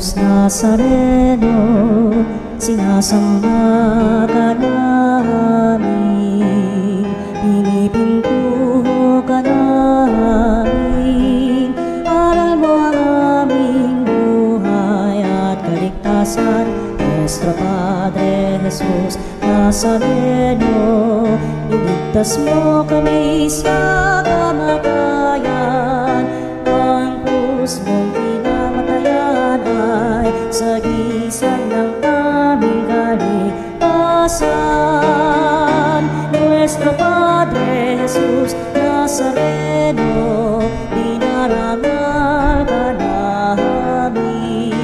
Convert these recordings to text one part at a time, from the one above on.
Jesus Nazareno, sinasamba ka namin, pinipintuho ka namin. Aral mo ang aming buhay at kaligtasan, Nuestro Padre Jesus Nazareno, iligtas mo kami sa kamatayan. Ang krus mong pinamatayan ay sagisag ng aming kaligtasan. Nuestro Padre Jesus Nazareno, dinarangal ka namin.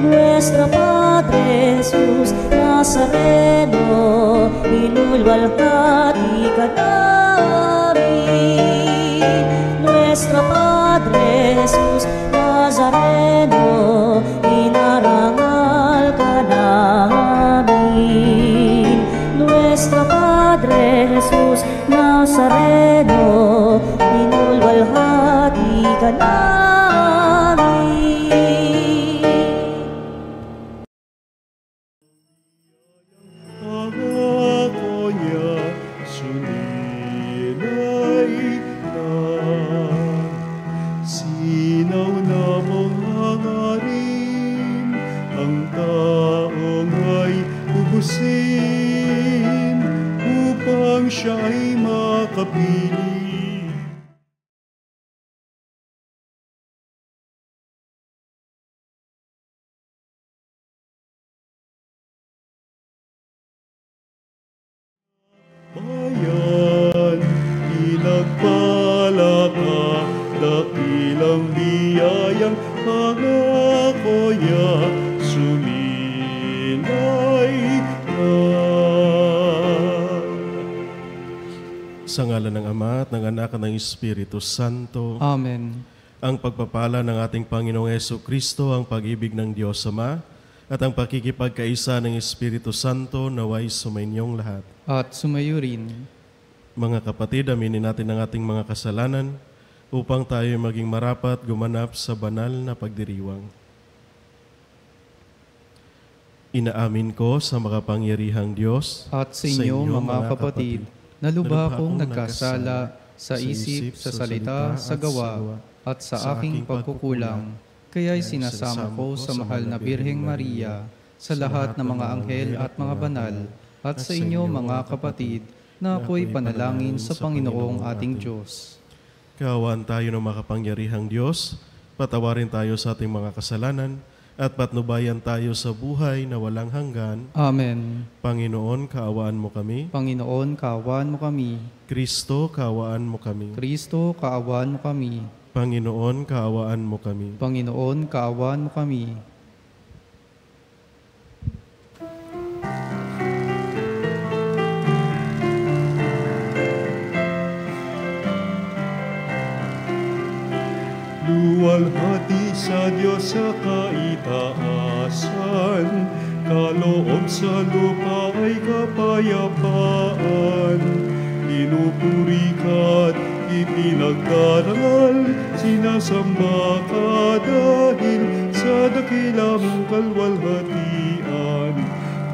Nuestro Padre Jesus Nazareno, inulwalhati ka namin. Nuestro Padre Jesus Nazareno, inarangal ka namin. Nuestro Padre Jesus Nazareno, inulwalhati ka namin. Pangako niya, suninay na. Sinaw na mong hangarin, ang taong ay ubusin, upang siya'y makapili. Bayan, pinagpala ka, dakilang biyayang pangako niya, suminay ka. Sa ngalan ng Ama at ng Anak at ng Espiritu Santo. Amen. Ang pagpapala ng ating Panginoong Hesukristo, ang pag-ibig ng Diyos Ama, at ang pakikipagkaisa ng Espiritu Santo naway sumainyong lahat. At sumayo rin. Mga kapatid, aminin natin ang ating mga kasalanan upang tayo maging marapat gumanap sa banal na pagdiriwang. Inaamin ko sa makapangyarihang Diyos At sa inyo, mga kapatid, na lubha akong nagkasala sa isip, sa salita, sa gawa, at sa aking pagkukulang. Kaya'y sinasama ko sa mahal na Birheng Maria, sa lahat ng mga anghel at mga banal, at sa inyo, mga kapatid, na ako'y panalangin sa Panginoong ating Diyos. Kaawaan tayo ng makapangyarihang Diyos, patawarin tayo sa ating mga kasalanan, at patnubayan tayo sa buhay na walang hanggan. Amen. Panginoon, kaawaan mo kami. Panginoon, kaawaan mo kami. Kristo, kaawaan mo kami. Kristo, kaawaan mo kami. Panginoon, kaawaan mo kami. Panginoon, kaawaan mo kami. Luwalhati sa Diyos sa kaitaasan, kaloob sa lupa ay kapayapaan. Pinupuri ka't ipinagdarangal, sinasamba ka dahil sa dakila mong kalwalhatian.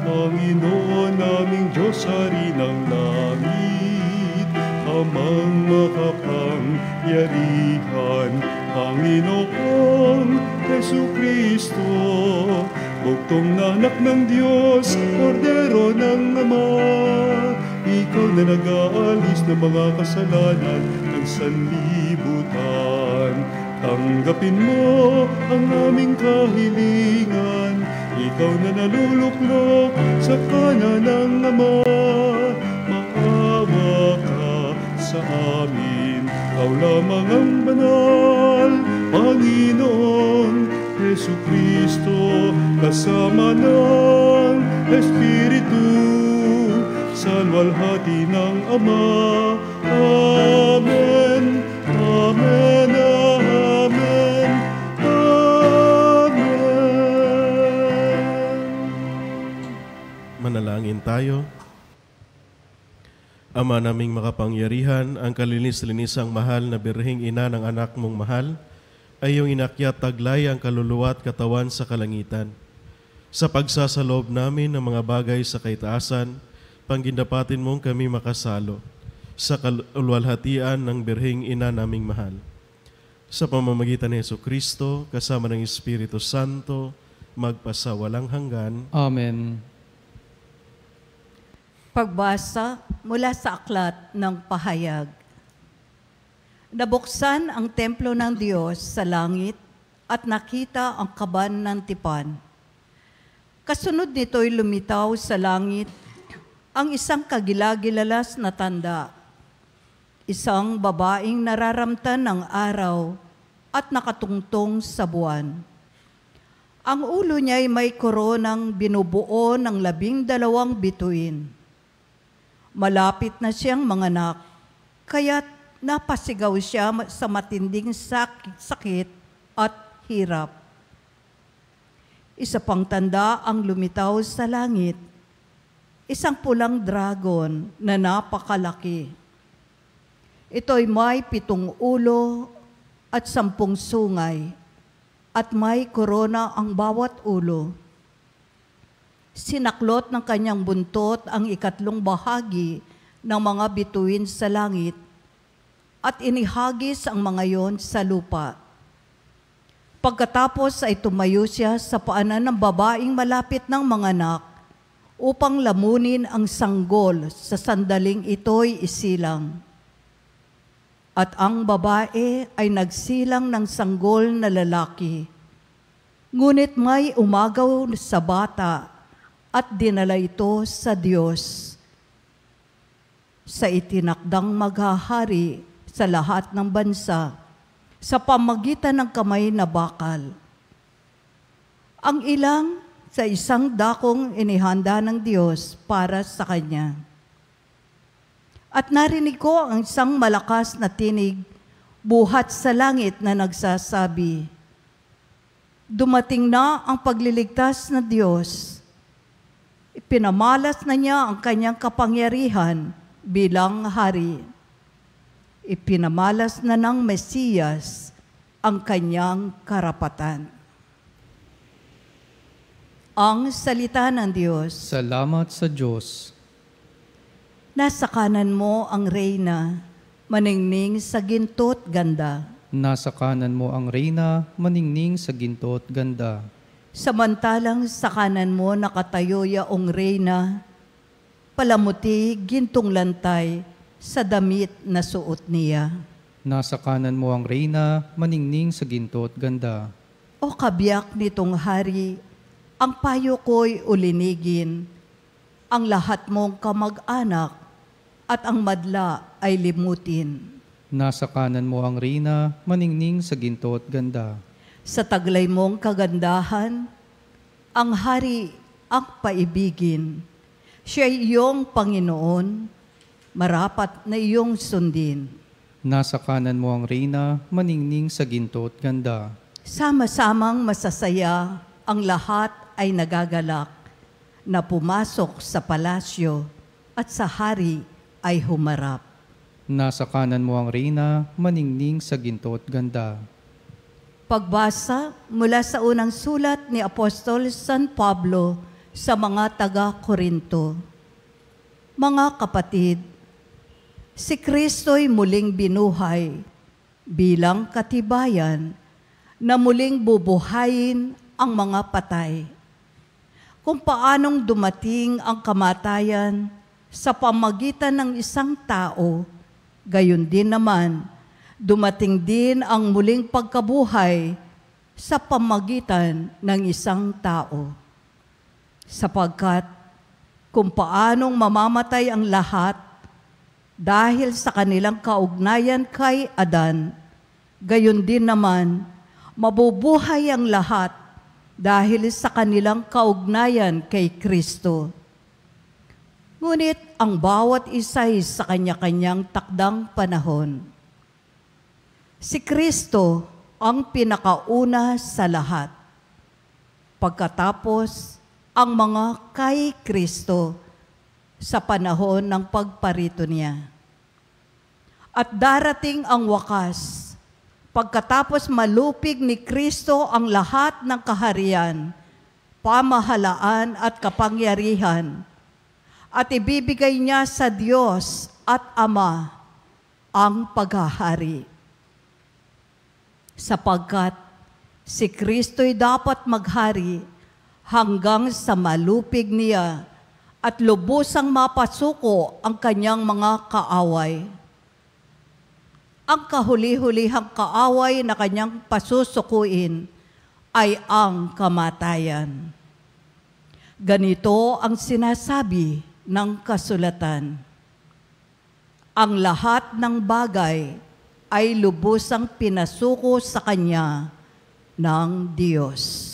Panginoon naming Diyos, Hari ng langit, Amang makapangyarihan, Panginoong Hesukristo, bugtong na anak ng Diyos, Kordero ng Ama. Ikaw na nag-aalis ng mga kasalanan ng sanlibutan. Tanggapin mo ang aming kahilingan. Ikaw na naluluklok sa kanan ng Ama. Maawa ka sa amin. Ikaw lamang ang banal, Panginoong Hesukristo, kasama ng Espiritu, sa luwalhati ng Ama. Amen. Amen. Amen. Amen. Manalangin tayo. Ama naming makapangyarihan, ang kalinis-linisang mahal na Birheng Ina ng anak mong mahal, ay iyong inakyat taglay ang kaluluwa at katawan sa kalangitan. Sa pagsasalob namin ng mga bagay sa kaitaasan, panggindapatin mong kami makasalo sa kalwalhatian ng Birheng Ina naming mahal. Sa pamamagitan ni Jesucristo, kasama ng Espiritu Santo, magpasawalang hanggan. Amen. Pagbasa mula sa aklat ng pahayag. Nabuksan ang templo ng Diyos sa langit at nakita ang kaban ng tipan. Kasunod nito'y lumitaw sa langit ang isang kagilagilalas na tanda, isang babaeng nararamtan ng araw at nakatungtong sa buwan. Ang ulo niya'y may koronang binubuo ng 12 bituin. Malapit na siyang manganak, kaya't napasigaw siya sa matinding sakit at hirap. Isa pang tanda ang lumitaw sa langit, isang pulang dragon na napakalaki. Ito'y may 7 ulo at 10 sungay, at may korona ang bawat ulo. Sinaklot ng kanyang buntot ang 3 bahagi ng mga bituin sa langit at inihagis ang mga yon sa lupa. Pagkatapos ay tumayo siya sa paanan ng babaeng malapit ng manganak upang lamunin ang sanggol sa sandaling ito'y isilang. At ang babae ay nagsilang ng sanggol na lalaki. Ngunit may umagaw sa bata at dinala ito sa Diyos sa itinakdang maghahari sa lahat ng bansa sa pamagitan ng kamay na bakal. Ang ilang sa isang dakong inihanda ng Diyos para sa kanya. At narinig ko ang isang malakas na tinig buhat sa langit na nagsasabi, "Dumating na ang pagliligtas na Diyos. Ipinamalas na niya ang kanyang kapangyarihan bilang hari. Ipinamalas na ng Mesiyas ang kanyang karapatan." Ang salita ng Diyos. Salamat sa Diyos. Nasa kanan mo ang reyna, maningning sa ginto't ganda. Nasa kanan mo ang reyna, maningning sa ginto't ganda. Samantalang sa kanan mo nakatayo yaong reyna, palamuti gintong lantay sa damit na suot niya. Nasa kanan mo ang reyna, maningning sa ginto't ganda. O kabiyak nitong hari, ang payo ko'y ulinigin, ang lahat mong kamag-anak at ang madla ay limutin. Nasa kanan mo ang reyna, maningning sa ginto't ganda. Sa taglay mong kagandahan, ang hari ang paibigin. Siya iyong Panginoon, marapat na iyong sundin. Nasa kanan mo ang reyna, maningning sa ginto't ganda. Sama-samang masasaya, ang lahat ay nagagalak, na pumasok sa palasyo at sa hari ay humarap. Nasa kanan mo ang reyna, maningning sa ginto't ganda. Pagbasa mula sa unang sulat ni Apostol San Pablo sa mga taga-Korinto. Mga kapatid, si Kristo'y muling binuhay bilang katibayan na muling bubuhayin ang mga patay. Kung paanong dumating ang kamatayan sa pamagitan ng isang tao, gayon din naman, dumating din ang muling pagkabuhay sa pamagitan ng isang tao. Sapagkat kung paanong mamamatay ang lahat dahil sa kanilang kaugnayan kay Adan, gayon din naman, mabubuhay ang lahat dahil sa kanilang kaugnayan kay Kristo. Ngunit ang bawat isa'y sa kanya-kanyang takdang panahon. Si Kristo ang pinakauna sa lahat. Pagkatapos, ang mga kay Kristo sa panahon ng pagparito niya. At darating ang wakas, Pagkatapos malupig ni Kristo ang lahat ng kaharian, pamahalaan at kapangyarihan, at ibibigay niya sa Diyos at Ama ang paghahari. Sapagkat si Kristo'y dapat maghari hanggang sa malupig niya at lubusang mapasuko ang kanyang mga kaaway. Ang kahuli-hulihang kaaway na kanyang pasusukuin ay ang kamatayan. Ganito ang sinasabi ng kasulatan: ang lahat ng bagay ay lubusang pinasuko sa kanya ng Diyos.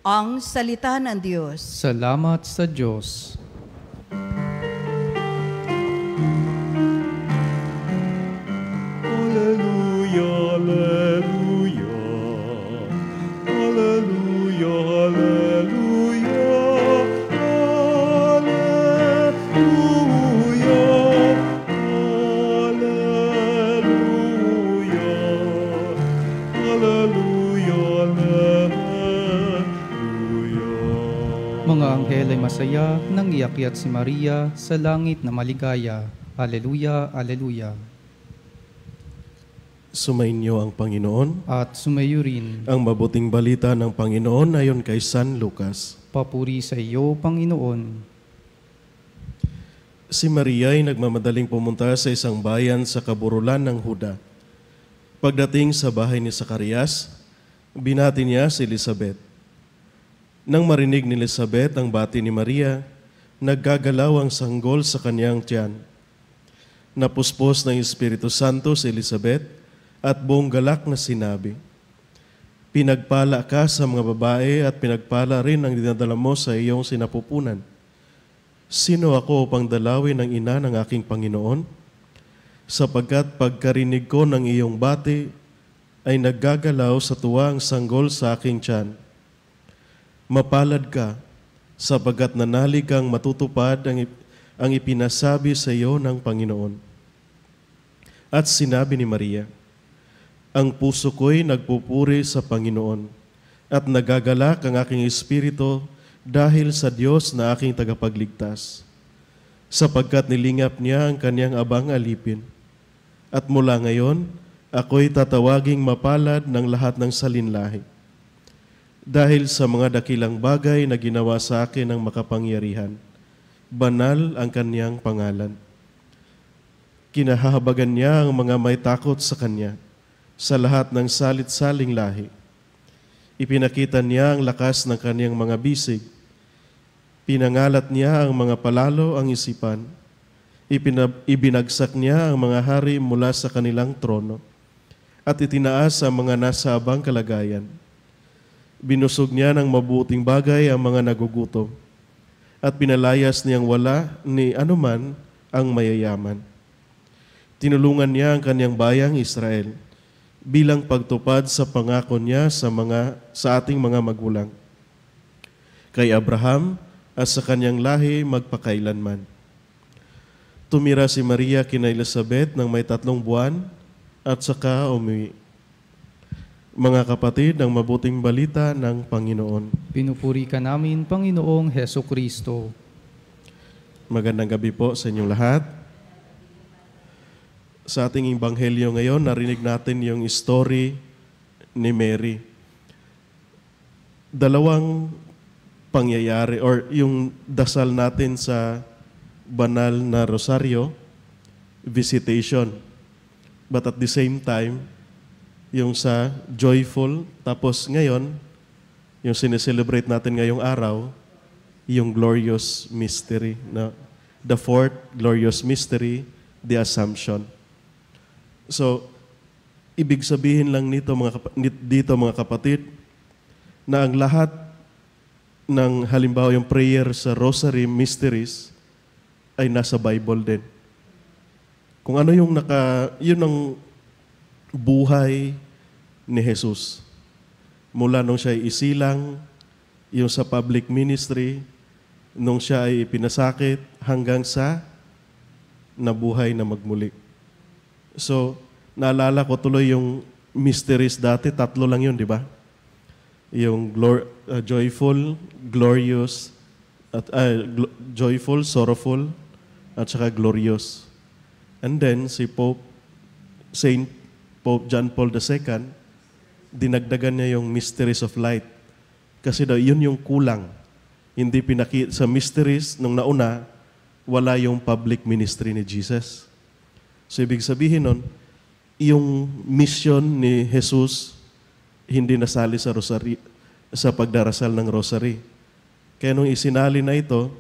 Ang salita ng Diyos. Salamat sa Diyos. Hallelujah, hallelujah. Hallelujah, hallelujah. Hallelujah. Hallelujah. Hallelujah, hallelujah. Mga anghel ay masaya nang iakyat si Maria sa langit na maligaya. Alleluia, alleluia. Sumainyo ang Panginoon. At sumayo rin. Ang mabuting balita ng Panginoon ayon kay San Lucas. Papuri sa iyo, Panginoon. Si Maria ay nagmamadaling pumunta sa isang bayan sa kaburulan ng Huda. Pagdating sa bahay ni Zacarias, binati niya si Elizabeth. Nang marinig ni Elizabeth ang bati ni Maria, naggagalaw ang sanggol sa kanyang tiyan. Napuspos ng Espiritu Santo si Elizabeth at buong galak na sinabi, pinagpala ka sa mga babae at pinagpala rin ang dinadala mo sa iyong sinapupunan. Sino ako upang dalawin ang ina ng aking Panginoon? Sapagkat pagkarinig ko ng iyong bati, ay naggagalaw sa tuwa ang sanggol sa aking tiyan. Mapalad ka, sapagkat nanalig kang matutupad ang ipinasabi sa iyo ng Panginoon. At sinabi ni Maria, ang puso ko'y nagpupuri sa Panginoon, at nagagalak ang aking espiritu dahil sa Diyos na aking tagapagligtas, sapagkat nilingap niya ang kanyang abang alipin. At mula ngayon, ako'y tatawaging mapalad ng lahat ng salinlahi, dahil sa mga dakilang bagay na ginawa sa akin ng makapangyarihan. Banal ang kanyang pangalan. Kinahahabagan niya ang mga may takot sa kanya sa lahat ng salit-saling lahi. Ipinakita niya ang lakas ng kanyang mga bisig. Pinangalat niya ang mga palalo ang isipan. Ibinagsak niya ang mga hari mula sa kanilang trono at itinaas ang mga nasa abang kalagayan. Binusog niya ng mabuting bagay ang mga nagugutom at pinalayas niyang wala ni anuman ang mayayaman. Tinulungan niya ang kanyang bayang Israel bilang pagtupad sa pangako niya sa ating mga magulang, kay Abraham at sa kanyang lahi magpakailanman. Tumira si Maria kina Elizabeth ng may 3 buwan at saka umuwi. Mga kapatid, ang mabuting balita ng Panginoon. Pinupuri ka namin, Panginoong Heso Kristo. Magandang gabi po sa inyong lahat. Sa ating Ebanghelyo ngayon, narinig natin yung story ni Mary. 2 pangyayari or yung dasal natin sa banal na rosaryo, visitation. But at the same time, yung sa joyful, tapos ngayon, yung sineselebrate natin ngayong araw, yung glorious mystery, na the 4th glorious mystery, the Assumption. So, ibig sabihin lang dito mga kapatid, na ang lahat ng halimbawa yung prayer sa Rosary Mysteries ay nasa Bible din. Kung ano yung yun ang buhay ni Jesus. Mula nung siya ay isilang, yung sa public ministry, nung siya ay pinasakit, hanggang sa nabuhay na magmuli. So, naalala ko tuloy yung mysteries dati, 3 lang yun, di ba? Yung joyful, glorious, at joyful, sorrowful, at saka glorious. And then si Saint Pope John Paul II, dinagdagan niya yung mysteries of light. Kasi daw yun yung kulang. Hindi sa mysteries nung nauna, wala yung public ministry ni Jesus. So ibig sabihin nun, yung mission ni Jesus hindi nasali sa rosary, sa pagdarasal ng rosary. Kaya nung isinali na ito,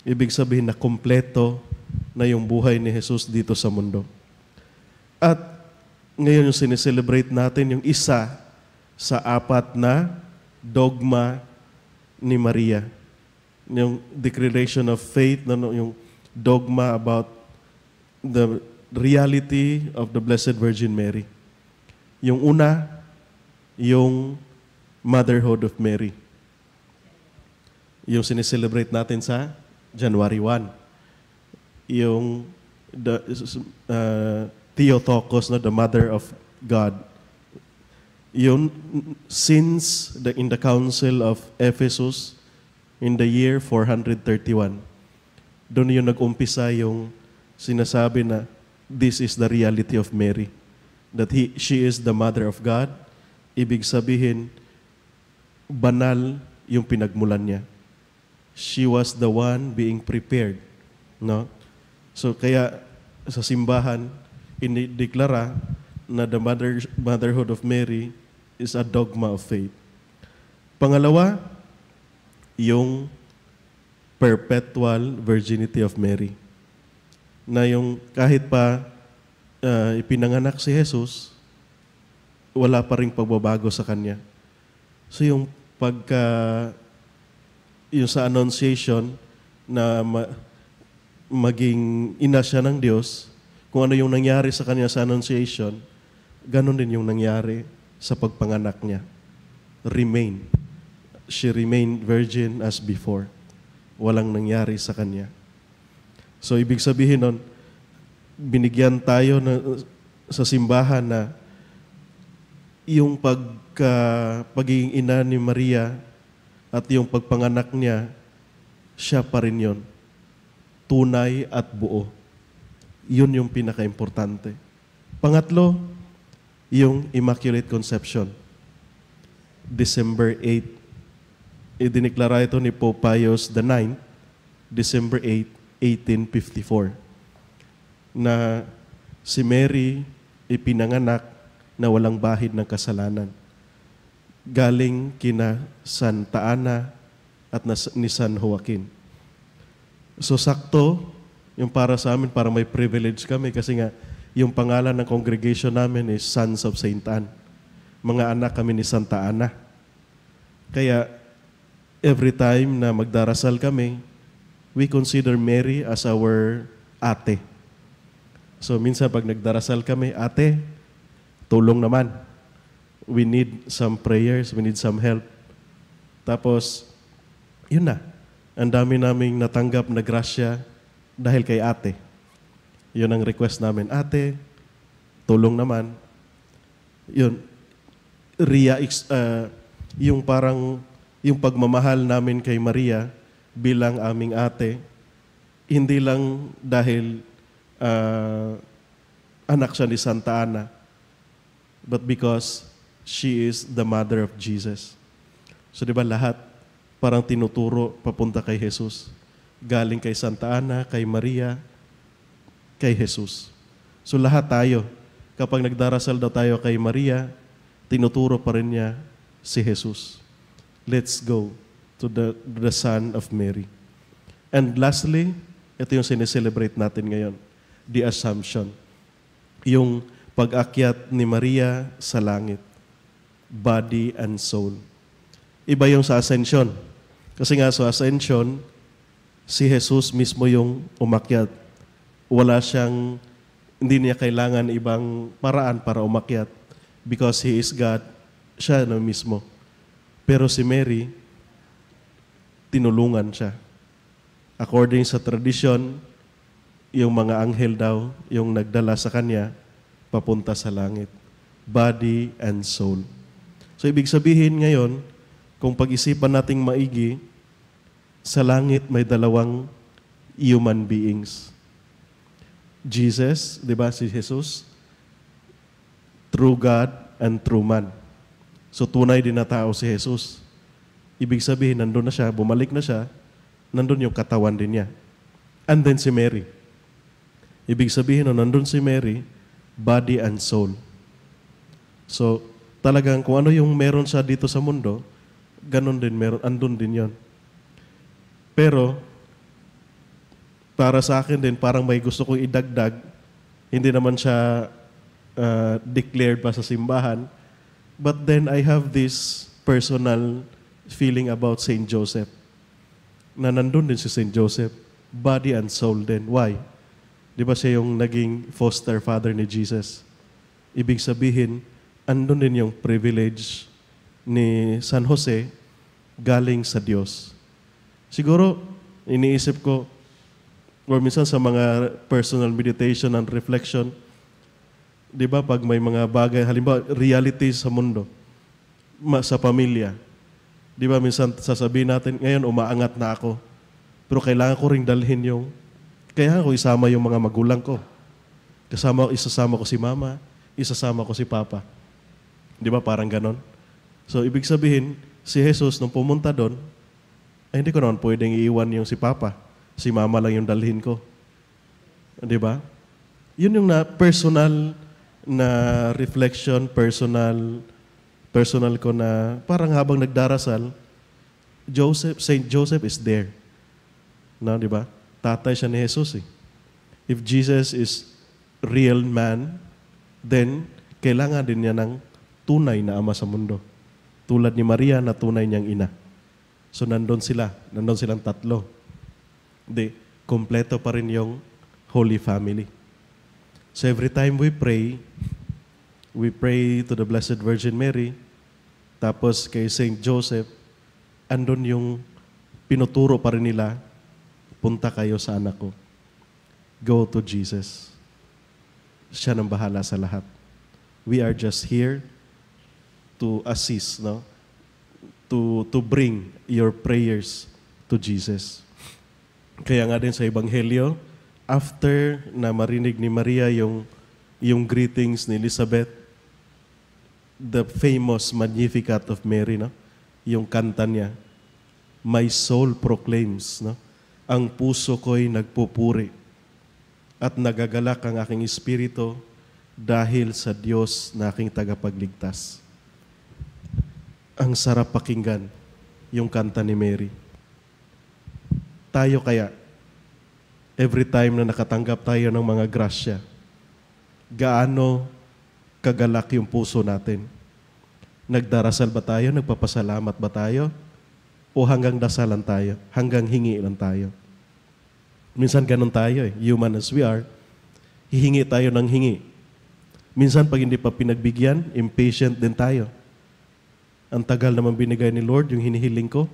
ibig sabihin na kumpleto na yung buhay ni Jesus dito sa mundo. At ngayon yung sineselebrate natin, yung isa sa 4 na dogma ni Maria. Yung declaration of faith, yung dogma about the reality of the Blessed Virgin Mary. Yung una, yung motherhood of Mary. Yung sineselebrate natin sa January 1. Yung Theotokos, the Mother of God. Yun, since in the Council of Ephesus in the year 431, doon yung nag-umpisa yung sinasabi na this is the reality of Mary. That she is the Mother of God. Ibig sabihin, banal yung pinagmulan niya. She was the one being prepared. No? So kaya sa simbahan, inideklara na the motherhood of Mary is a dogma of faith. Pangalawa, yung perpetual virginity of Mary. Na yung kahit pa ipinanganak si Jesus, wala pa ring pagbabago sa kanya. So yung yung sa Annunciation na maging ina siya ng Diyos, kung ano yung nangyari sa kanya sa Annunciation, ganun din yung nangyari sa pagpanganak niya. She remained virgin as before. Walang nangyari sa kanya. So, ibig sabihin nun, binigyan tayo sa simbahan na yung pagiging ina ni Maria at yung pagpanganak niya, siya pa rin yun. Tunay at buo. Yun yung pinaka-importante. Pangatlo, yung Immaculate Conception. December 8. Idineklara ito ni Pope Pius IX, December 8, 1854. Na si Mary ipinanganak na walang bahid ng kasalanan. Galing kina Santa Ana at ni San Joaquin. So sakto, yung para sa amin, para may privilege kami kasi nga yung pangalan ng congregation namin is Sons of Saint Anne. Mga anak kami ni Santa Ana. Kaya every time na magdarasal kami, we consider Mary as our ate. So minsan pag nagdarasal kami, ate, tulong naman. We need some prayers, we need some help. Tapos, yun na. Ang dami naming natanggap na grasya dahil kay ate. Yun ang request namin. Ate, tulong naman. Yun. Yung parang, yung pagmamahal namin kay Maria bilang aming ate, hindi lang dahil anak siya ni Santa Ana, but because she is the mother of Jesus. So di ba lahat parang tinuturo papunta kay Jesus. Galing kay Santa Ana, kay Maria, kay Jesus. So lahat tayo, kapag nagdarasal daw tayo kay Maria, tinuturo pa rin niya si Jesus. Let's go to the Son of Mary. And lastly, ito yung sineselebrate natin ngayon, the Assumption. Yung pag-akyat ni Maria sa langit, body and soul. Iba yung sa Ascension. Kasi nga sa Ascension, si Jesus mismo yung umakyat. Hindi niya kailangan ibang paraan para umakyat. Because He is God, siya na mismo. Pero si Mary, tinulungan siya. According sa tradition, yung mga anghel daw, yung nagdala sa kanya, papunta sa langit. Body and soul. So ibig sabihin ngayon, kung pag-isipan nating maigi, sa langit may dalawang human beings. Jesus, di ba si Jesus? True God and true man. So tunay din na tao si Jesus. Ibig sabihin, nandun na siya, bumalik na siya, nandun yung katawan din niya. And then si Mary. Ibig sabihin, nandun si Mary, body and soul. So, talagang kung ano yung meron siya dito sa mundo, ganun din meron, andun din yon. Pero, para sa akin din, parang may gusto kong idagdag, hindi naman siya declared pa sa simbahan, but then I have this personal feeling about Saint Joseph, na nandun din si Saint Joseph, body and soul din. Why? Di ba siya yung naging foster father ni Jesus? Ibig sabihin, andun din yung privilege ni San Jose galing sa Diyos. Siguro, iniisip ko, or minsan sa mga personal meditation and reflection, di ba pag may mga bagay, halimbawa realities sa mundo, sa pamilya, di ba minsan sasabihin natin, ngayon umaangat na ako, pero kailangan ko ring dalhin yung, kaya ako isama yung mga magulang ko. Isasama ko si mama, isasama ko si papa. Di ba parang ganon? So ibig sabihin, si Jesus nung pumunta doon, ay hindi ko naman pwedeng iiwan yung si papa. Si mama lang yung dalhin ko. Di ba? Yun yung personal na reflection, personal ko na parang habang nagdarasal, Saint Joseph is there. No, di ba? Tatay siya ni Jesus eh. If Jesus is real man, then kailangan din niya ng tunay na ama sa mundo. Tulad ni Maria na tunay niyang ina. So nandun silang tatlo. Kompleto pa rin yung Holy Family. So every time we pray to the Blessed Virgin Mary, tapos kay Saint Joseph, andun yung pinuturo pa rin nila, punta kayo sa anak ko. Go to Jesus. Siya nang bahala sa lahat. We are just here to assist, no? To bring your prayers to Jesus. Kaya nga din sa Ebanghelyo, after na marinig ni Maria yung greetings ni Elizabeth, the famous Magnificat of Mary, no? Yung kanta niya, my soul proclaims, no? Ang puso ko'y nagpupuri at nagagalak ang aking espiritu dahil sa Diyos na aking tagapagligtas. Ang sarap pakinggan yung kanta ni Mary. Tayo kaya, every time na nakatanggap tayo ng mga grasya, gaano kagalak yung puso natin? Nagdarasal ba tayo? Nagpapasalamat ba tayo? O hanggang dasalan tayo? Hanggang hingi lang tayo? Minsan ganun tayo eh. Human as we are, hihingi tayo ng hingi. Minsan pag hindi pa pinagbigyan, impatient din tayo. Ang tagal naman binigay ni Lord yung hinihiling ko.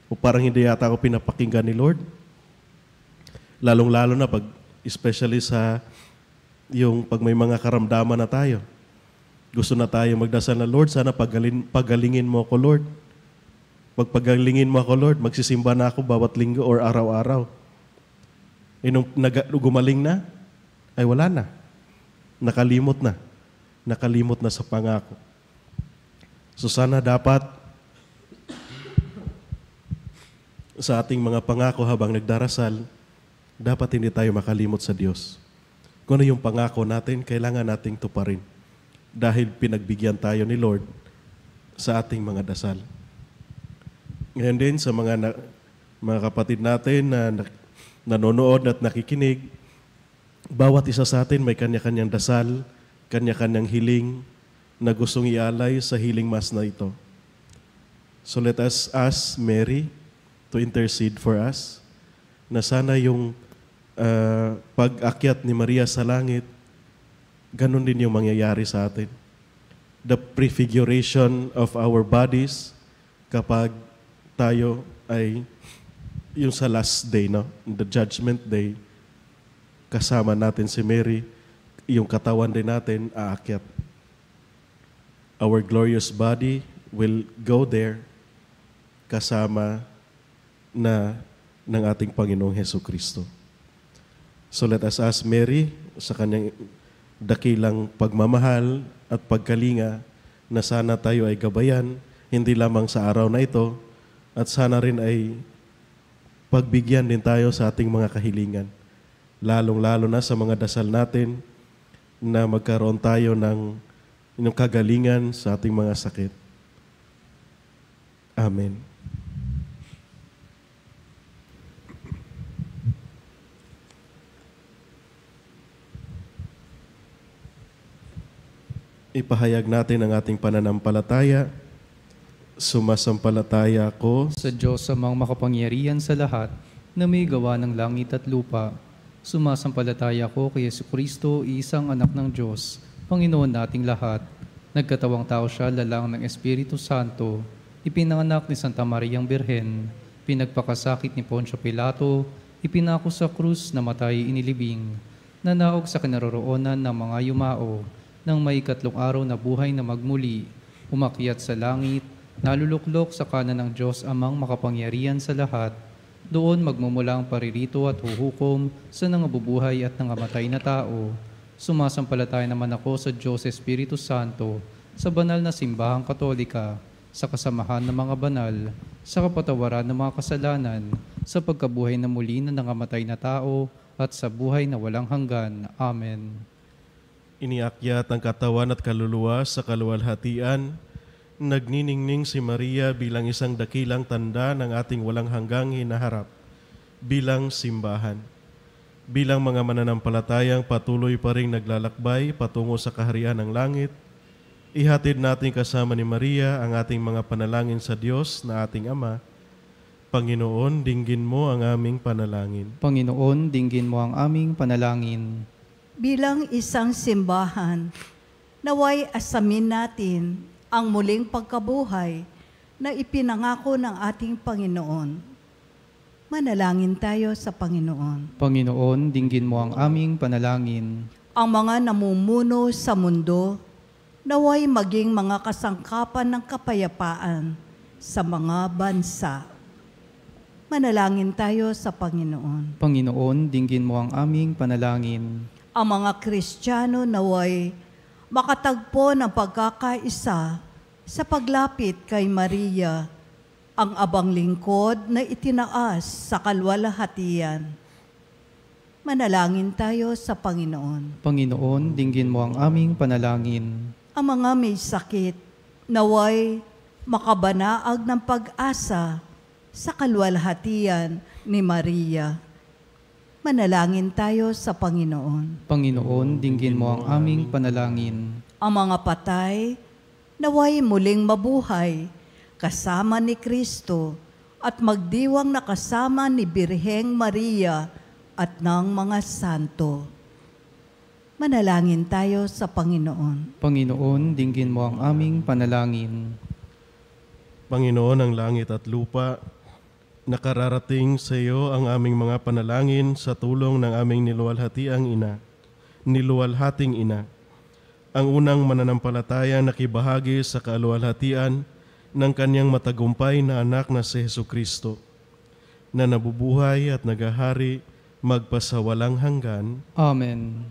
O parang hindi yata ako pinapakinggan ni Lord. Lalong-lalo na pag, especially sa yung pag may mga karamdaman na tayo. Gusto na tayo magdasal na, Lord, sana pagalingin mo ako, Lord. Pagpagalingin mo ako, Lord, magsisimba na ako bawat linggo or araw-araw. Nung gumaling na, ay wala na. Nakalimot na sa pangako. So sana dapat sa ating mga pangako habang nagdarasal, dapat hindi tayo makalimot sa Diyos. Kung ano yung pangako natin, kailangan nating tuparin. Dahil pinagbigyan tayo ni Lord sa ating mga dasal. Ngayon din sa mga kapatid natin na nanonood at nakikinig, bawat isa sa atin may kanya-kanyang dasal, kanya-kanyang hiling na gustong ialay sa healing mass na ito. So let us ask Mary to intercede for us na sana yung pag-akyat ni Maria sa langit, ganun din yung mangyayari sa atin. The prefiguration of our bodies kapag tayo ay yung sa last day, no? The judgment day, kasama natin si Mary, yung katawan din natin aakyat. Our glorious body will go there kasama na ng ating Panginoong Hesukristo. So let us ask Mary sa kanyang dakilang pagmamahal at pagkalinga na sana tayo ay gabayan, hindi lamang sa araw na ito, at sana rin ay pagbigyan din tayo sa ating mga kahilingan. Lalong-lalo na sa mga dasal natin na magkaroon tayo ng kagalingan sa ating mga sakit. Amen. Ipahayag natin ang ating pananampalataya. Sumasampalataya ako Sa Diyos amang makapangyarihan sa lahat, na may gawa ng langit at lupa. Sumasampalataya ko kay Jesucristo, isang anak ng Diyos, Panginoon nating lahat. Nagkatawang tao siya, lalang ng Espiritu Santo, ipinanganak ni Santa Mariang Birhen, pinagpakasakit ni Poncio Pilato, ipinako sa krus, namatay, inilibing, nanaog sa kinaroroonan ng mga yumao, nang may 3 araw na buhay na magmuli, umakyat sa langit, naluluklok sa kanan ng Diyos amang makapangyarihan sa lahat. Doon magmumula ang paririto at huhukom sa nangabubuhay at nangamatay na tao. Sumasampalataya naman ako sa Diyos Espiritu Santo, sa banal na simbahang katolika, sa kasamahan ng mga banal, sa kapatawaran ng mga kasalanan, sa pagkabuhay na muli na nangamatay na tao, at sa buhay na walang hanggan. Amen. Iniakyat ang katawan at kaluluwa sa kaluwalhatian. Nagniningning si Maria bilang isang dakilang tanda ng ating walang hanggang hinaharap bilang simbahan. Bilang mga mananampalatayang patuloy pa rin naglalakbay patungo sa kaharian ng langit, ihatid natin kasama ni Maria ang ating mga panalangin sa Diyos na ating Ama. Panginoon, dinggin mo ang aming panalangin. Panginoon, dinggin mo ang aming panalangin. Bilang isang simbahan, naway asamin natin ang muling pagkabuhay na ipinangako ng ating Panginoon. Manalangin tayo sa Panginoon. Panginoon, dinggin mo ang aming panalangin. Ang mga namumuno sa mundo, naway maging mga kasangkapan ng kapayapaan sa mga bansa. Manalangin tayo sa Panginoon. Panginoon, dinggin mo ang aming panalangin. Ang mga Kristiyano naway makatagpo ng pagkakaisa sa paglapit kay Maria, ang abang lingkod na itinaas sa kalwalhatian. Manalangin tayo sa Panginoon. Panginoon, dinggin mo ang aming panalangin. Ang mga may sakit, naway makabanaag ng pag-asa sa kalwalhatian ni Maria. Manalangin tayo sa Panginoon. Panginoon, dinggin mo ang aming panalangin. Ang mga patay, naway muling mabuhay, kasama ni Kristo, at magdiwang na kasama ni Birheng Maria at ng mga santo. Manalangin tayo sa Panginoon. Panginoon, dinggin mo ang aming panalangin. Panginoon ng langit at lupa, nakararating sa iyo ang aming mga panalangin sa tulong ng aming niluwalhating ina. Ang unang mananampalataya nakibahagi sa kaluwalhatian ng kanyang matagumpay na anak na si Jesucristo, na nabubuhay at nagahari magpasawalang hanggan. Amen.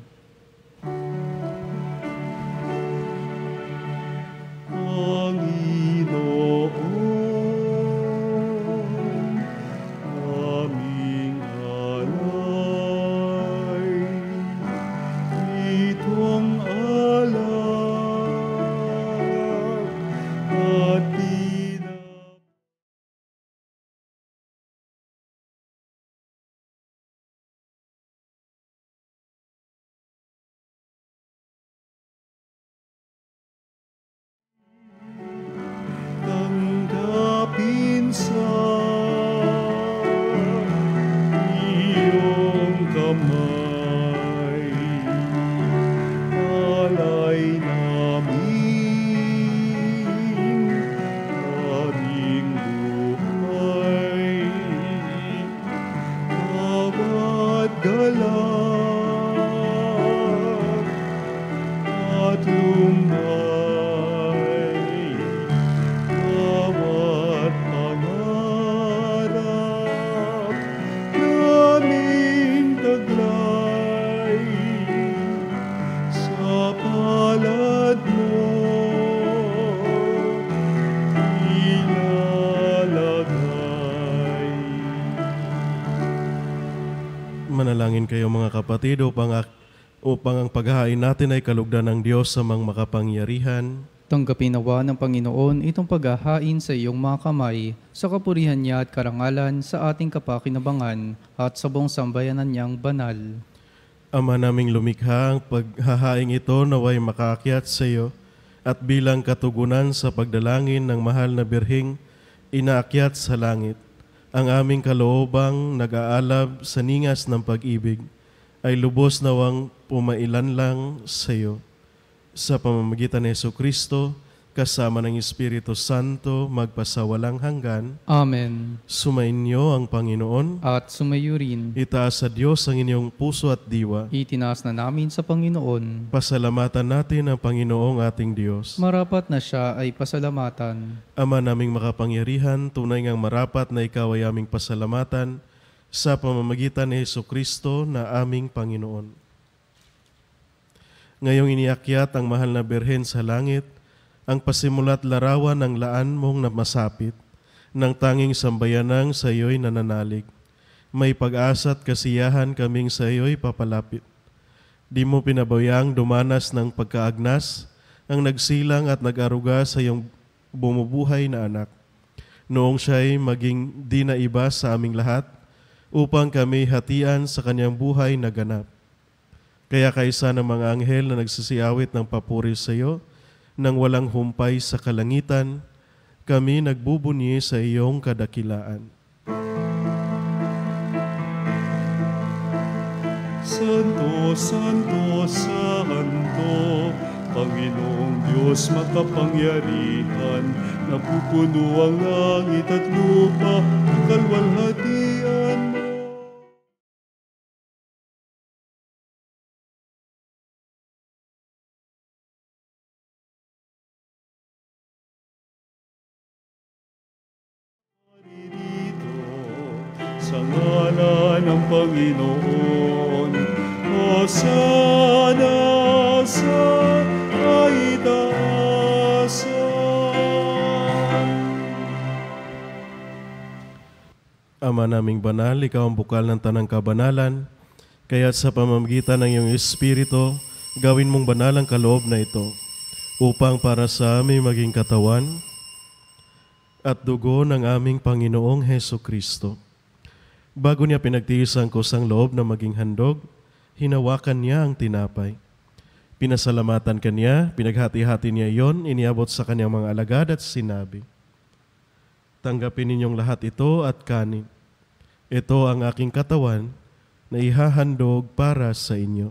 Tanggapin sa iyong kamay, alay namin aming buhay, bawat galak Manalangin kayo mga kapatid upang ang paghahain natin ay kalugdan ng Diyos sa mga makapangyarihan. Tanggapin nawa ng Panginoon itong paghahain sa iyong mga kamay sa kapurihan niya at karangalan sa ating kapakinabangan at sa buong sambayanan niyang banal. Ama naming lumikha, ang paghahaing ito naway makaakyat sa iyo at bilang katugunan sa pagdalangin ng mahal na birhing inaakyat sa langit. Ang aming kaloobang nag-aalab sa ningas ng pag-ibig ay lubos nawang pumailan lang sa iyo. Sa pamamagitan ni Jesucristo, kasama ng Espiritu Santo, magpasawalang hanggan. Amen. Sumainyo ang Panginoon. At sumayo rin. Itaas sa Diyos ang inyong puso at diwa. Itinaas na namin sa Panginoon. Pasalamatan natin ang Panginoong ating Diyos. Marapat na siya ay pasalamatan. Ama naming makapangyarihan, tunay ngang marapat na ikaw ay aming pasalamatan sa pamamagitan ni Jesucristo na aming Panginoon. Ngayong iniakyat ang mahal na Birhen sa langit, ang pasimulat larawan ng laan mong namasapit, ng tanging sambayanang sa iyo'y nananalig. May pag-asa at kasiyahan kaming sa iyo'y papalapit. Di mo pinabayang dumanas ng pagkaagnas, ang nagsilang at nag-aruga sa iyong bumubuhay na anak. Noong siya'y maging di na iba sa aming lahat, upang kami hatian sa kanyang buhay na ganap. Kaya kaisa ng mga anghel na nagsisiawit ng papuri sa iyo, nang walang humpay sa kalangitan, kami nagbubunyi sa iyong kadakilaan. Santo, Santo, Santo, Panginoong Diyos makapangyarihan, napupuno ang langit at lupa, kalwalhatian mo. Sa ngalan ng Panginoon, Hosana sa kaitaasan. Ama naming banal, ikaw ang bukal ng tanang kabanalan, kaya't sa pamamagitan ng iyong Espiritu, gawin mong banal ang kaloob na ito, upang para sa aming maging katawan at dugo ng aming Panginoong Hesukristo. Bago niya pinagtiis ang kusang loob na maging handog, hinawakan niya ang tinapay. Pinasalamatan kanya, pinaghati-hati niya iyon, iniabot sa kanyang mga alagad at sinabi, "Tanggapin ninyong lahat ito at kanin. Ito ang aking katawan na ihahandog para sa inyo."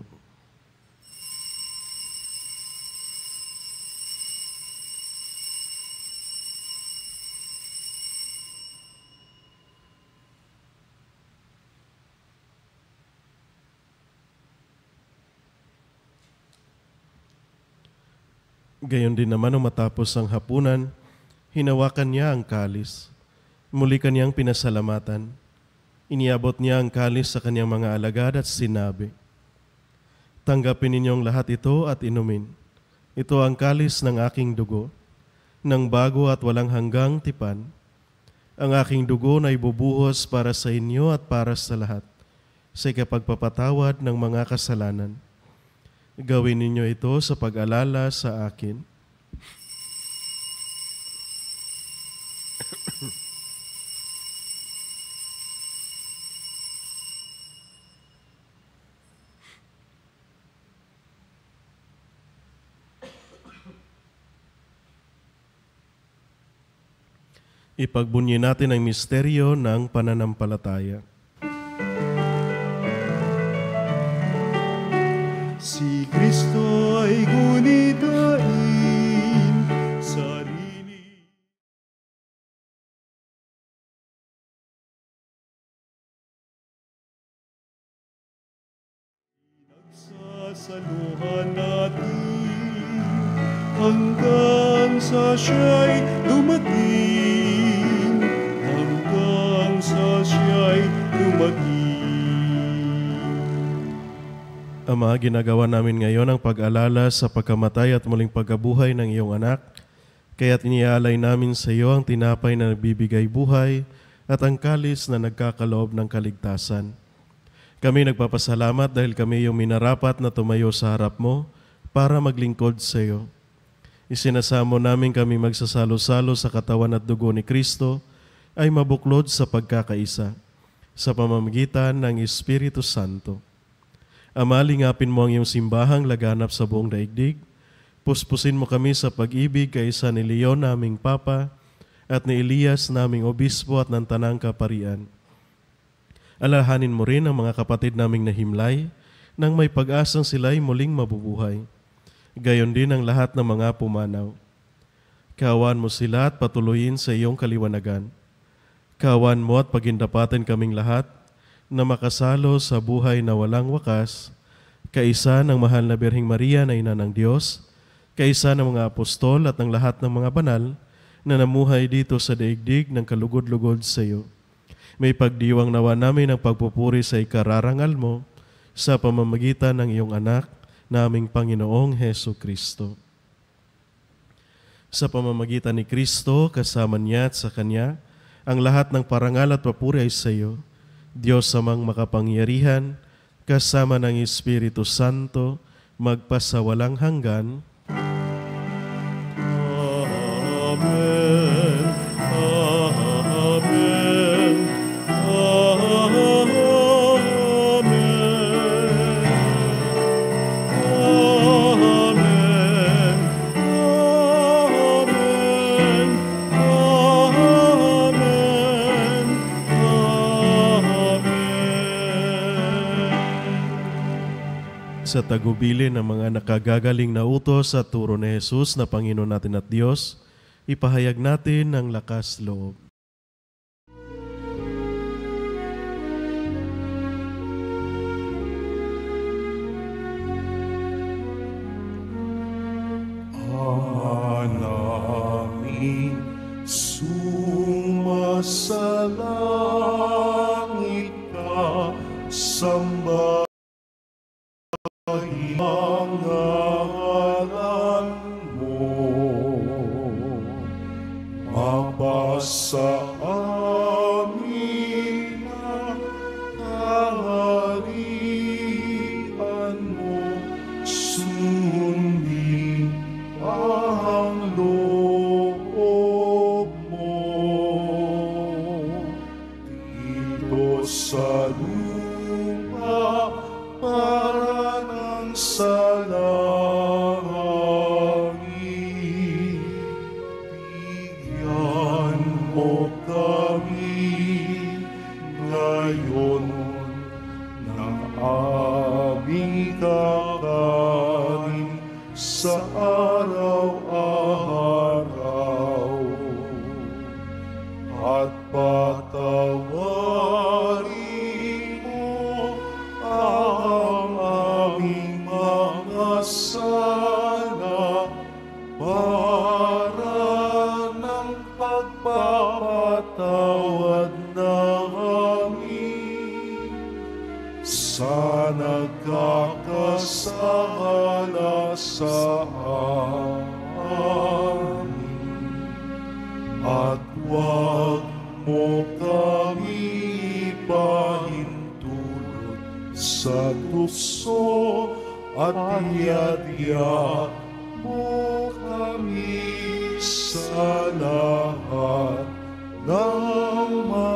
Gayon din naman nung matapos ang hapunan, hinawakan niya ang kalis. Muli kanyang pinasalamatan. Iniabot niya ang kalis sa kanyang mga alagad at sinabi, "Tanggapin ninyong lahat ito at inumin. Ito ang kalis ng aking dugo, ng bago at walang hanggang tipan. Ang aking dugo na ibubuhos para sa inyo at para sa lahat, sa ikapagpapatawad ng mga kasalanan. Gawin ninyo ito sa pag-alala sa akin." Ipagbunyi natin ang misteryo ng pananampalataya. Si Kristo ay gunitain, sarili. Nagsasaluhan natin hanggang sa siya'y dumating, hanggang sa siya'y dumating. Ama, ginagawa namin ngayon ang pag-alala sa pagkamatay at muling pagkabuhay ng iyong anak, kaya't iniaalay namin sa iyo ang tinapay na nagbibigay buhay at ang kalis na nagkakaloob ng kaligtasan. Kami nagpapasalamat dahil kami yung minarapat na tumayo sa harap mo para maglingkod sa iyo. Isinasamo namin kami magsasalo-salo sa katawan at dugo ni Kristo ay mabuklod sa pagkakaisa sa pamamagitan ng Espiritu Santo. Ama, lingapin mo ang iyong simbahang laganap sa buong daigdig. Puspusin mo kami sa pag-ibig kaysa ni Leon naming Papa at ni Elias naming Obispo at ng Tanang Kaparian. Alahanin mo rin ang mga kapatid naming nahimlay nang may pag-asang sila'y muling mabubuhay. Gayon din ang lahat ng mga pumanaw. Kawan mo sila at patuloyin sa iyong kaliwanagan. Kawan mo at pagindapatin kaming lahat na makasalo sa buhay na walang wakas, kaisa ng mahal na Birheng Maria na Ina ng Diyos, kaisa ng mga apostol at ng lahat ng mga banal na namuhay dito sa daigdig ng kalugod-lugod sa iyo. May pagdiwang nawa namin ang pagpupuri sa ikararangal mo sa pamamagitan ng iyong anak, naming Panginoong Heso Kristo. Sa pamamagitan ni Kristo, kasama niya at sa Kanya, ang lahat ng parangal at papuri ay sa iyo, Diyos amang makapangyarihan, kasama ng Espiritu Santo, magpasawalang hanggan. Amen. Amen. Sa tagubilin ng mga nakagagaling na utos sa turo ni Jesus na Panginoon natin at Diyos, ipahayag natin ang lakas loob. Aming sumasalangit ka, samba ang ngalan mo, mabasa amin ang kaharian mo, sundin ang loob mo dito sa lupa para ng sa langit. Bigyan mo kami ngayon ng aming kakanin sa araw-araw, at patawarin mo ang aming mga sala para ng pagpapatawad namin sa nagkakasala sa amin, at huwag mo kami ipahintulot sa tukso, at iadya mo kami sa lahat ng masama.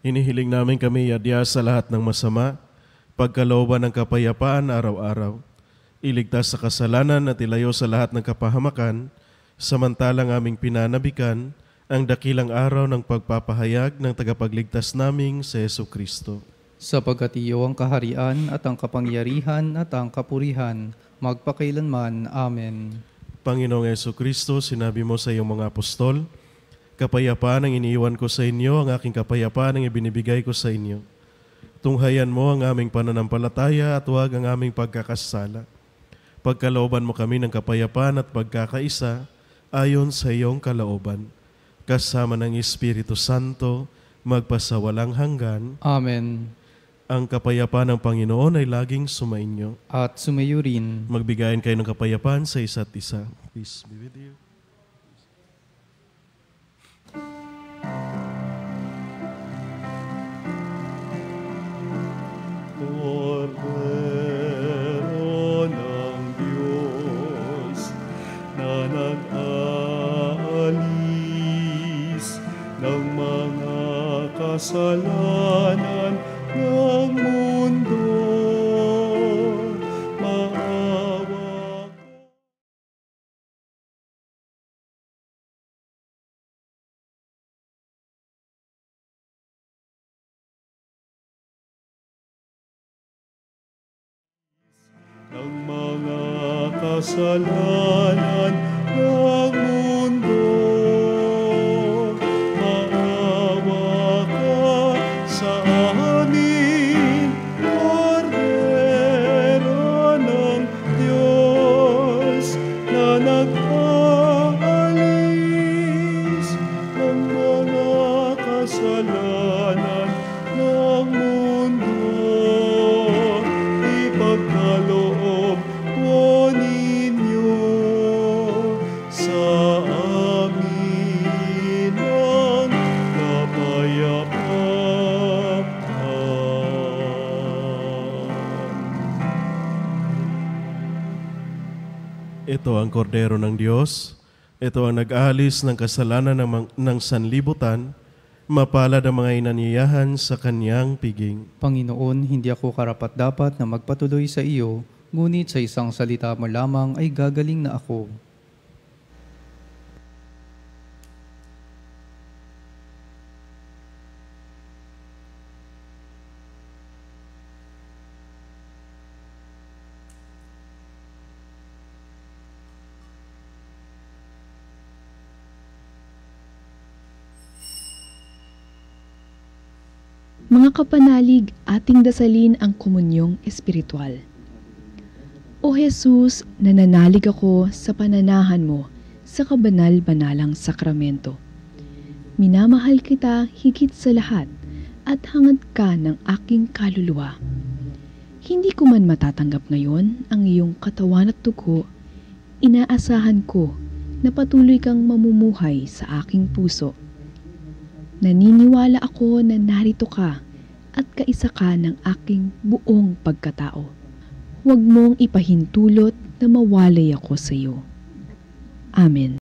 Hinihiling namin kami iadya sa lahat ng masama, pagkalooban ng kapayapaan araw-araw, iligtas sa kasalanan at ilayo sa lahat ng kapahamakan, samantalang aming pinanabikan ang dakilang araw ng pagpapahayag ng tagapagligtas naming si Heso Kristo. Sapagkat iyo ang kaharian at ang kapangyarihan at ang kapurihan, magpakailanman. Amen. Panginoong Heso Kristo, sinabi mo sa iyong mga apostol, kapayapaan ang iniiwan ko sa inyo, ang aking kapayapaan ang ibinibigay ko sa inyo. Tunghayan mo ang aming pananampalataya at huwag ang aming pagkakasala. Pagkalooban mo kami ng kapayapaan at pagkakaisa ayon sa iyong kalooban, kasama ng Espiritu Santo, magpasawalang hanggan. Amen. Ang kapayapaan ng Panginoon ay laging sumainyo. At sumayo rin. Magbigayin kayo ng kapayapaan sa isa't isa. Peace be with you. Cordero ng Diyos na nag-aalis ng mga kasalanan ng mundo, maawa ka. Ng mga kasalanan ng mundo, maawa ka sa amin, Cordero ng Diyos na nag-aalis ng mga kasalanan ng mundo. Ipagkaloob po ninyo sa amin ang kapayapaan. Ito ang kordero ng Diyos. Ito ang nag-aalis ng kasalanan ng sanlibutan. Mapalad ang mga inanyayahan sa kanyang piging. Panginoon, hindi ako karapat-dapat na magpatuloy sa iyo, ngunit sa isang salita mo lamang ay gagaling na ako. Mga kapanalig, ating dasalin ang komunyong espiritual. O Jesus, nananalig ako sa pananahan mo sa kabanal-banalang sakramento. Minamahal kita higit sa lahat at hangad ka ng aking kaluluwa. Hindi ko man matatanggap ngayon ang iyong katawan at dugo, inaasahan ko na patuloy kang mamumuhay sa aking puso. Naniniwala ako na narito ka at kaisa ka ng aking buong pagkatao. Huwag mong ipahintulot na mawalay ako sa iyo. Amen.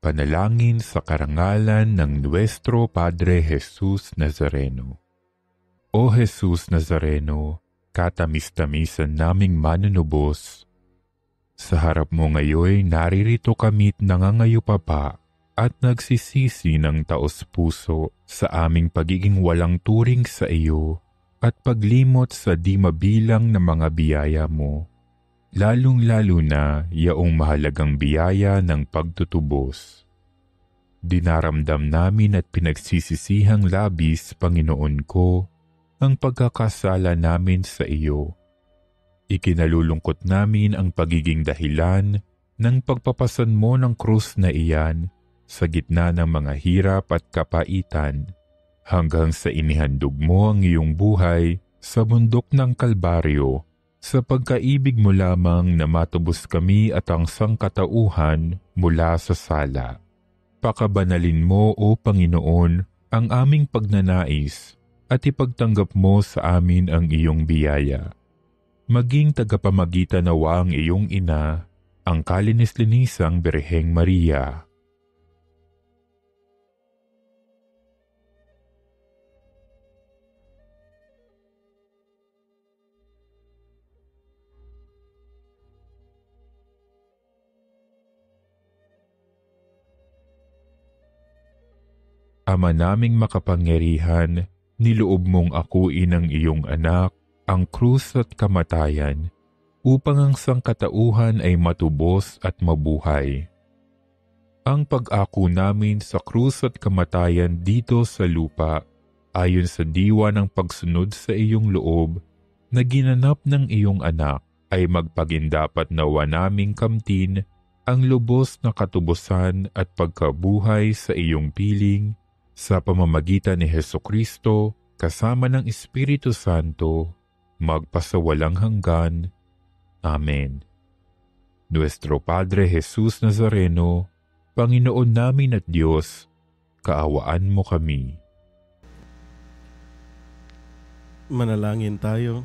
Panalangin sa karangalan ng Nuestro Padre Jesus Nazareno. O Jesus Nazareno, katamis-tamisan naming manunubos, sa harap mo ngayon naririto kami't nangangayupapa at nagsisisi ng taos-puso sa aming pagiging walang turing sa iyo at paglimot sa di mabilang na mga biyaya mo, lalong-lalo na yaong mahalagang biyaya ng pagtutubos. Dinaramdam namin at pinagsisisihang labis, Panginoon ko, ang pagkakasala namin sa iyo. Ikinalulungkot namin ang pagiging dahilan ng pagpapasan mo ng krus na iyan sa gitna ng mga hirap at kapaitan, hanggang sa inihandog mo ang iyong buhay sa bundok ng Kalbaryo, sa pagkaibig mo lamang na matubos kami at ang sangkatauhan mula sa sala. Pakabanalin mo, O Panginoon, ang aming pagnanais at ipagtanggap mo sa amin ang iyong biyaya. Maging tagapamagitan nawa ang iyong ina, ang kalinis-linisang Birheng Maria. Ama naming makapangyarihan, niloob mong akuin ang iyong anak, ang krus at kamatayan, upang ang sangkatauhan ay matubos at mabuhay. Ang pag-ako namin sa krus at kamatayan dito sa lupa, ayon sa diwa ng pagsunod sa iyong loob, na ginanap ng iyong anak, ay magpagindapat nawa naming kamtin ang lubos na katubusan at pagkabuhay sa iyong piling, sa pamamagitan ni Hesukristo, kasama ng Espiritu Santo, magpasawalang hanggan. Amen. Nuestro Padre Jesus Nazareno, Panginoon namin at Diyos, kaawaan mo kami. Manalangin tayo.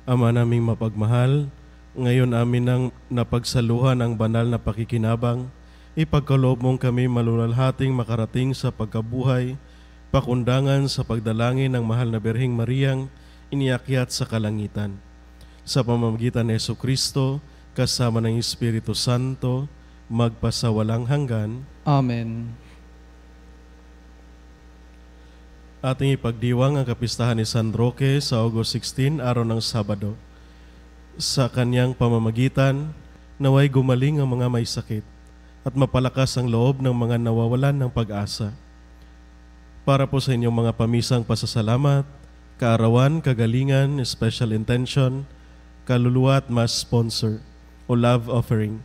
Ama naming mapagmahal, ngayon amin nang napagsaluhan ang banal na pakikinabang, ipagkaloob mong kami malulalhating makarating sa pagkabuhay, pakundangan sa pagdalangin ng mahal na Birheng Mariang iniakyat sa kalangitan. Sa pamamagitan ni Jesucristo, kasama ng Espiritu Santo, magpasawalang hanggan. Amen. Ating ipagdiwang ang kapistahan ni San Roque sa August 16, araw ng Sabado. Sa kanyang pamamagitan, naway gumaling ang mga may sakit at mapalakas ang loob ng mga nawawalan ng pag-asa. Para po sa inyong mga pamisang pasasalamat, kaarawan, kagalingan, special intention, kaluluwa at mass sponsor o love offering,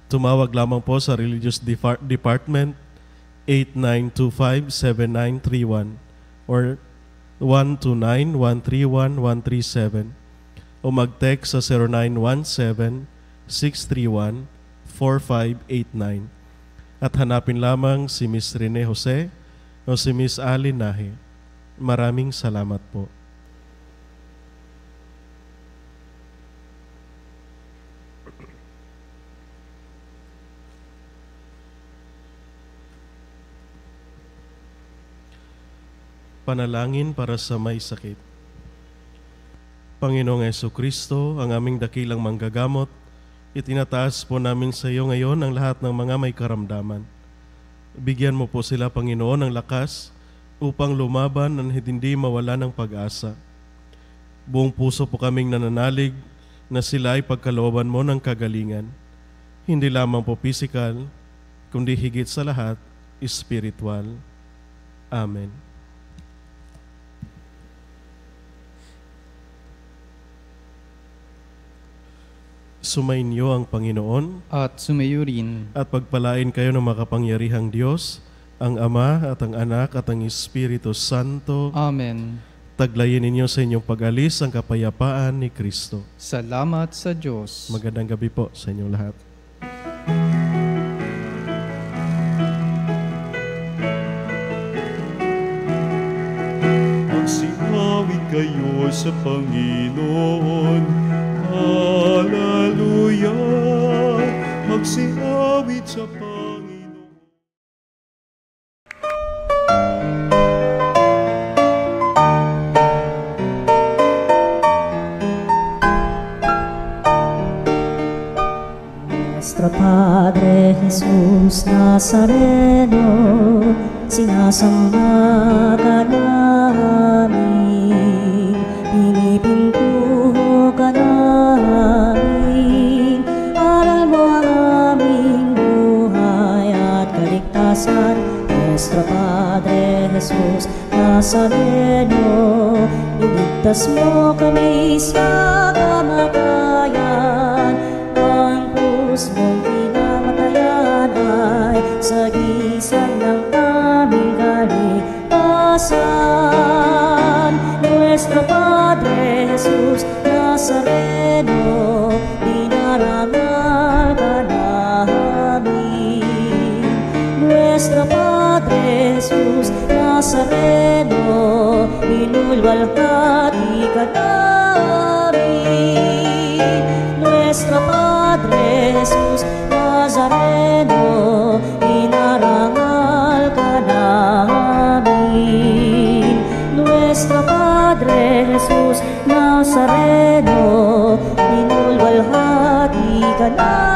tumawag lamang po sa Religious Department 8925-7931 or 129-131-137 o mag-text sa 0917-631-4589 at hanapin lamang si Miss Rene Jose o si Miss Ali Nahe. Maraming salamat po. Panalangin para sa may sakit. Panginoong Jesucristo, ang aming dakilang manggagamot, itinataas po namin sa iyo ngayon ang lahat ng mga may karamdaman. Bigyan mo po sila, Panginoon, ng lakas upang lumaban at hindi mawala ng pag-asa. Buong puso po kaming nananalig na sila ay pagkalooban mo ng kagalingan. Hindi lamang po pisikal, kundi higit sa lahat, espiritual. Amen. Sumainyo ang Panginoon At sumayo rin. at pagpalain kayo ng makapangyarihang Diyos, ang Ama at ang Anak at ang Espiritu Santo. Amen. Taglayin ninyo sa inyong pag-alis ang kapayapaan ni Kristo. Salamat sa Diyos. Magandang gabi po sa inyong lahat. Magsinawit kayo sa Panginoon. Hallelujah! Magsinawit sa Panginoon. Nuestro Padre Jesus Nazareno, sinasamba ka namin, pinipintuho ka namin, aral mo ang aming buhay at kaligtasan. Nuestro Padre Jesus Nazareno, iligtas mo kami sa kamatayan, ang krus mong pinamatayan ay sagisag ng aming kaligtasan. Nuestro Padre Jesus Nazareno, dinarangal ka namin. Nuestro Padre Jesus Nazareno, inulwalhati ka namin. Nuestro Padre Jesus Nazareno, inarangal ka namin. Nuestro Padre Jesus Nazareno, inulwalhati ka namin.